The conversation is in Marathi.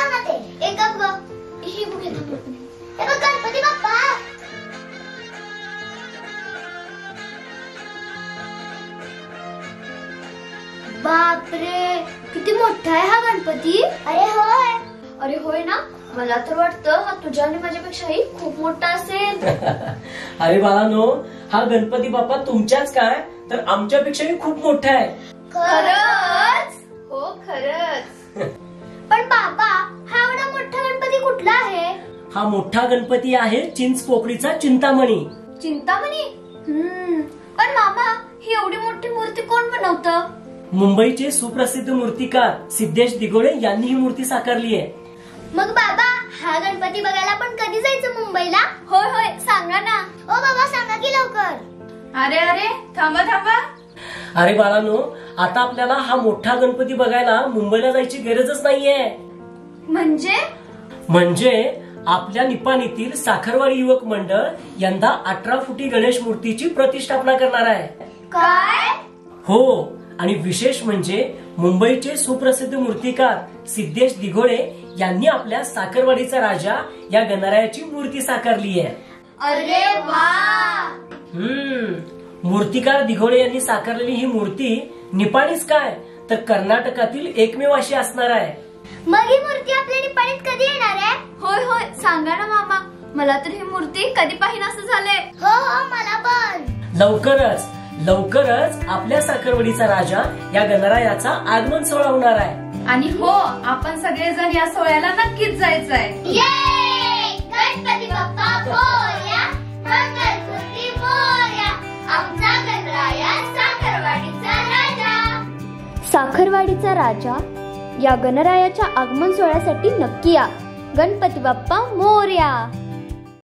लाव ना ते. एक बघ ही बुक येतो. हे बघ गणपती बाप्पा. बापरे किती मोठा आहे हा गणपती. अरे होय ना. मला तर वाटतं हा तुझ्या आणि माझ्यापेक्षाही खूप मोठा असेल. अरे बाळांनो, हा गणपती बाप्पा तुमच्याच काय तर आमच्यापेक्षाही खूप मोठा आहे. खरंच? हो खरंच. पण बाबा हा एवढा मोठा गणपती कुठला आहे? हा मोठा गणपती आहे चिंचपोकळीचा चिंतामणी. चिंतामणी. पण मामा ही एवढी मोठी मूर्ती कोण बनवतं? मुंबईचे सुप्रसिद्ध मूर्तिकार सिद्धेश दिघोळे यांनी ही मूर्ती साकारली आहे. मग बाबा हा गणपती बघायला पण कधी जायचं मुंबईला? होय होय सांगा ना. ओ बाबा सांगा की लवकर. अरे थांबा. अरे बाळांनो, आता आपल्याला हा मोठा गणपती बघायला मुंबईला जायची गरजच नाहीये. म्हणजे आपल्या निपाणीतील साखरवाडी युवक मंडळ यंदा 18 फुटी गणेश मूर्तीची प्रतिष्ठापना करणार आहे. काय? हो, आणि विशेष म्हणजे मुंबईचे सुप्रसिद्ध मूर्तिकार सिद्धेश दिघोळे यांनी आपल्या साखरवाडीचा राजा या गणरायाची मूर्ती साकारली आहे. अरे वा. मूर्तिकार दिघोळे यांनी साकारलेली ही मूर्ती निपाणीच काय तर कर्नाटकातील एकमेव अशी असणार आहे. मग ही मूर्ती आपल्या निपाणीत कधी येणार आहे? होय होय सांगा ना मामा. मला तर ही मूर्ती कधी पाहिन असं झालंय. हो मला पण. लवकरच आपल्या साखरवाडीचा राजा या गणरायाचा आगमन सोहळा होणार आहे. आणि हो, आपण सगळेजण या सोहळ्याला नक्कीच जायचंय. गणपती बाप्पा मोरया, मंगलमूर्ती मोरया, आमचा गणराया साखरवाडीचा राजा. साखरवाडीचा राजा या गणरायाच्या आगमन सोहळ्यासाठी नक्की या. गणपती बाप्पा मोरया.